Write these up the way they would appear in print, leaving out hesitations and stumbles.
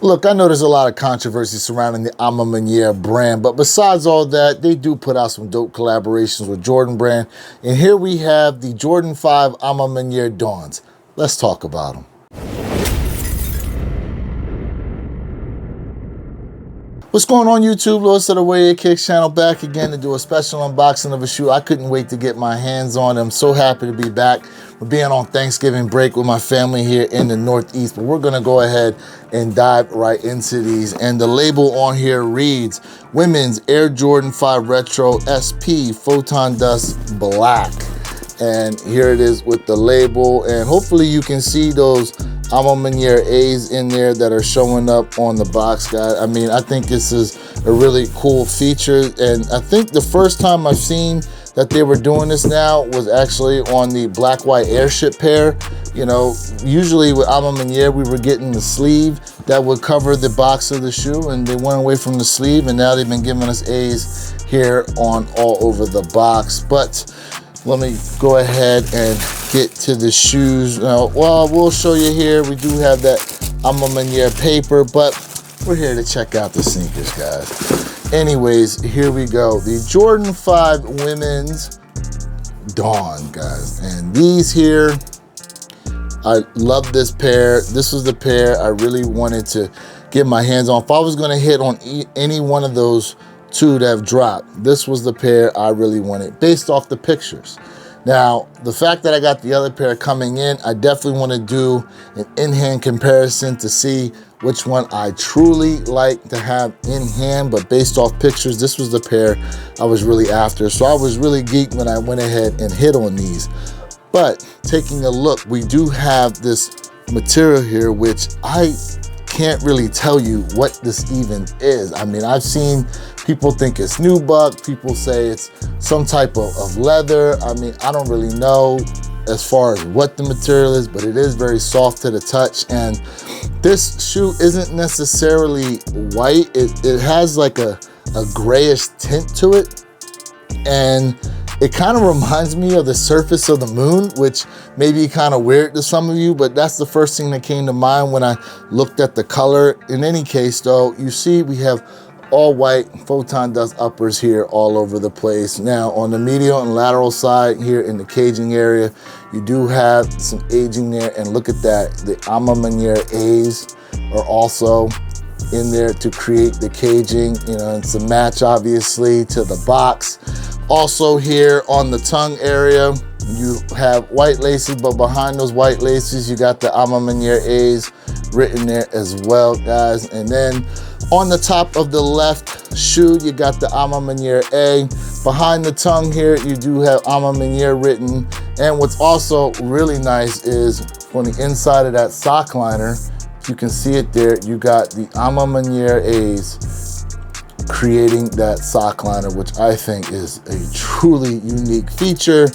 Look, I know there's a lot of controversy surrounding the A Ma Maniere brand, but besides all that, they do put out some dope collaborations with Jordan brand. And here we have the Jordan 5 A Ma Maniere Dawns. Let's talk about them. What's going on, YouTube? Lewis of the Way It Kicks channel, back again to do a special unboxing of a shoe. I couldn't wait to get my hands on. I'm so happy to be back. We're being on Thanksgiving break with my family here in the Northeast, but we're gonna go ahead and dive right into these. And the label on here reads, Women's Air Jordan 5 Retro SP Photon Dust Black. And here it is with the label, and hopefully you can see those A Ma Maniere A's in there that are showing up on the box, guys. I mean, I think this is a really cool feature, and I think the first time I've seen that they were doing this now was actually on the black-white airship pair. You know, usually with A Ma Maniere, we were getting the sleeve that would cover the box of the shoe, and they went away from the sleeve, and now they've been giving us A's here on all over the box. But let me go ahead and get to the shoes. Well, we'll show you here. We do have that A Ma Maniere paper, but we're here to check out the sneakers, guys. Anyways, here we go. The Jordan 5 Women's Dawn, guys. And these here, I love this pair. This was the pair I really wanted to get my hands on. If I was gonna hit on any one of those two that have dropped, this was the pair I really wanted based off the pictures. Now, the fact that I got the other pair coming in, I definitely want to do an in-hand comparison to see which one I truly like to have in hand, but based off pictures, this was the pair I was really after. So I was really geeked when I went ahead and hit on these. But taking a look, we do have this material here, which I can't really tell you what this even is. I mean, I've seen people think it's nubuck, people say it's some type of leather. I mean, I don't really know as far as what the material is, but it is very soft to the touch. And this shoe isn't necessarily white. It has like a grayish tint to it. And it kind of reminds me of the surface of the moon, which may be kind of weird to some of you, but that's the first thing that came to mind when I looked at the color. In any case, though, you see we have all white photon dust uppers here all over the place. Now, on the medial and lateral side here in the caging area, you do have some aging there, and look at that. The A Ma Maniere A's are also in there to create the caging. You know, it's a match, obviously, to the box. Also here on the tongue area, you have white laces, but behind those white laces, you got the A Ma Maniere A's written there as well, guys. And then on the top of the left shoe, you got the A Ma Maniere A. Behind the tongue here, you do have A Ma Maniere written. And what's also really nice is on the inside of that sock liner, you can see it there, you got the A Ma Maniere A's creating that sock liner, which I think is a truly unique feature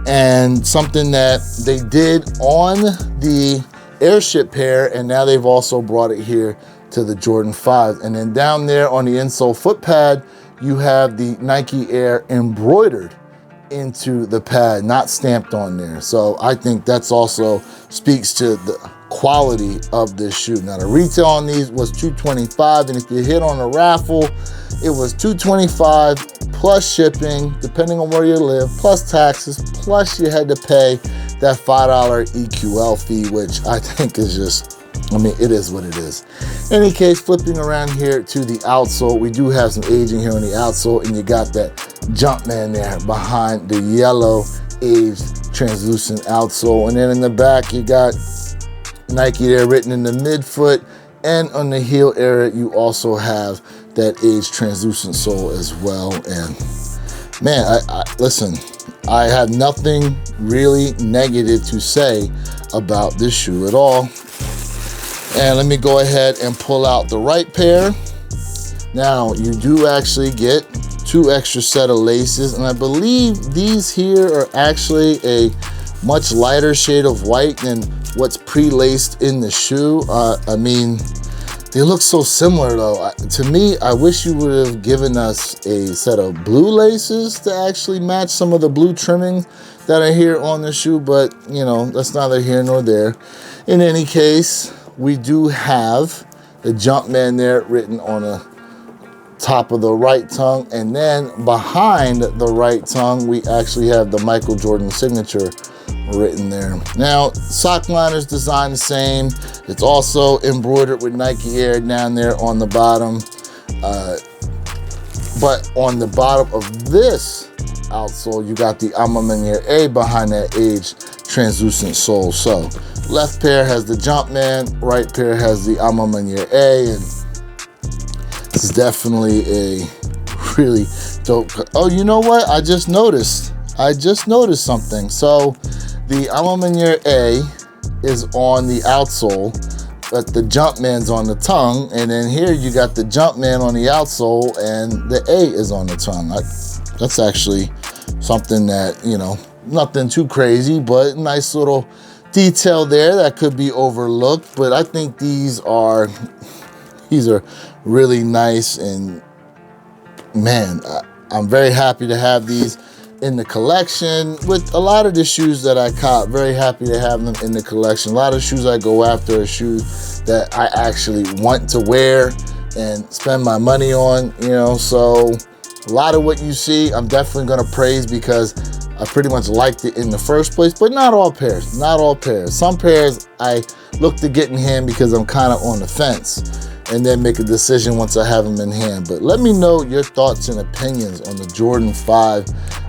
and something that they did on the airship pair, and now they've also brought it here to the Jordan 5. And then down there on the insole foot pad, you have the Nike Air embroidered into the pad, not stamped on there. So I think that's also speaks to the quality of this shoe. Now, the retail on these was $225, and if you hit on a raffle, it was $225 plus shipping, depending on where you live, plus taxes, plus you had to pay that $5 EQL fee, which I think is just, I mean, it is what it is. In any case, flipping around here to the outsole, we do have some aging here on the outsole, and you got that Jumpman there behind the yellow aged translucent outsole. And then in the back, you got Nike there written in the midfoot, and on the heel area, you also have that aged translucent sole as well. And man, listen, I have nothing really negative to say about this shoe at all. And let me go ahead and pull out the right pair. Now, you do actually get 2 extra set of laces, and I believe these here are actually a much lighter shade of white than what's pre-laced in the shoe. I mean, they look so similar though. To me, I wish you would have given us a set of blue laces to actually match some of the blue trimming that are here on the shoe, but you know, that's neither here nor there. In any case, we do have the Jumpman there written on the top of the right tongue, and then behind the right tongue we actually have the Michael Jordan signature written there. Now sock liner's designed the same. It's also embroidered with Nike Air down there on the bottom, but on the bottom of this outsole you got the A Ma Maniere A behind that aged translucent sole. So left pair has the Jumpman, right pair has the A Ma Maniere A, and this is definitely a really dope. Oh, you know what? I just noticed something. So the A Ma Maniere A is on the outsole, but the Jumpman's on the tongue, and then here you got the Jumpman on the outsole and the A is on the tongue. That's actually something that, you know, nothing too crazy, but nice little detail there that could be overlooked. But I think these are really nice, and man, I'm very happy to have these in the collection. With a lot of the shoes that I cop, very happy to have them in the collection. A lot of shoes I go after are shoes that I actually want to wear and spend my money on, you know. So a lot of what you see, I'm definitely gonna praise because I pretty much liked it in the first place, but not all pairs, not all pairs. Some pairs I look to get in hand because I'm kind of on the fence, and then make a decision once I have them in hand. But let me know your thoughts and opinions on the Jordan 5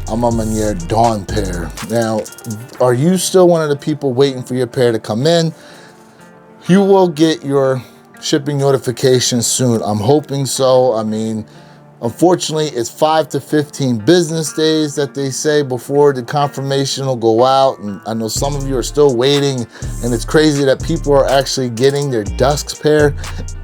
A Ma Maniere Dawn pair. Now, are you still one of the people waiting for your pair to come in? You will get your shipping notification soon. I'm hoping so. I mean, unfortunately, it's 5 to 15 business days that they say before the confirmation will go out. And I know some of you are still waiting, and it's crazy that people are actually getting their Dusks pair,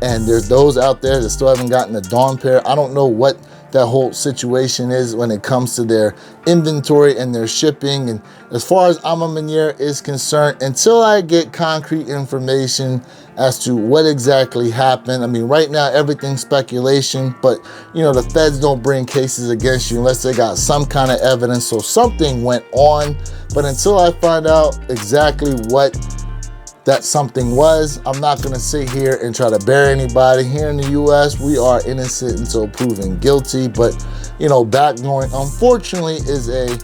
and there's those out there that still haven't gotten the Dawn pair. I don't know what that whole situation is when it comes to their inventory and their shipping. And as far as A Ma Maniere is concerned, until I get concrete information as to what exactly happened, I mean, right now everything's speculation, but you know, the feds don't bring cases against you unless they got some kind of evidence. So something went on, but until I find out exactly what that something was, I'm not gonna sit here and try to bury anybody. Here in the US, we are innocent until proven guilty, but you know, backdooring, unfortunately, is a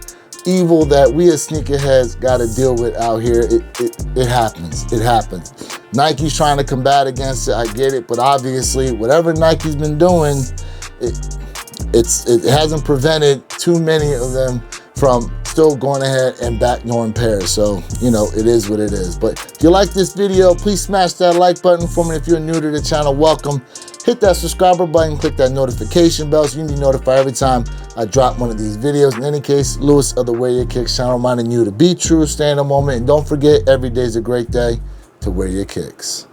evil that we as sneakerheads gotta deal with out here. It happens, it happens. Nike's trying to combat against it, I get it, but obviously, whatever Nike's been doing, it hasn't prevented too many of them from still going ahead and backdooring pairs. So, you know, it is what it is. But if you like this video, please smash that like button for me. If you're new to the channel, welcome. Hit that subscriber button, click that notification bell so you can be notified every time I drop one of these videos. In any case, Lewis of the Wear Your Kicks channel, reminding you to be true, stay in the moment, and don't forget, every day is a great day to wear your kicks.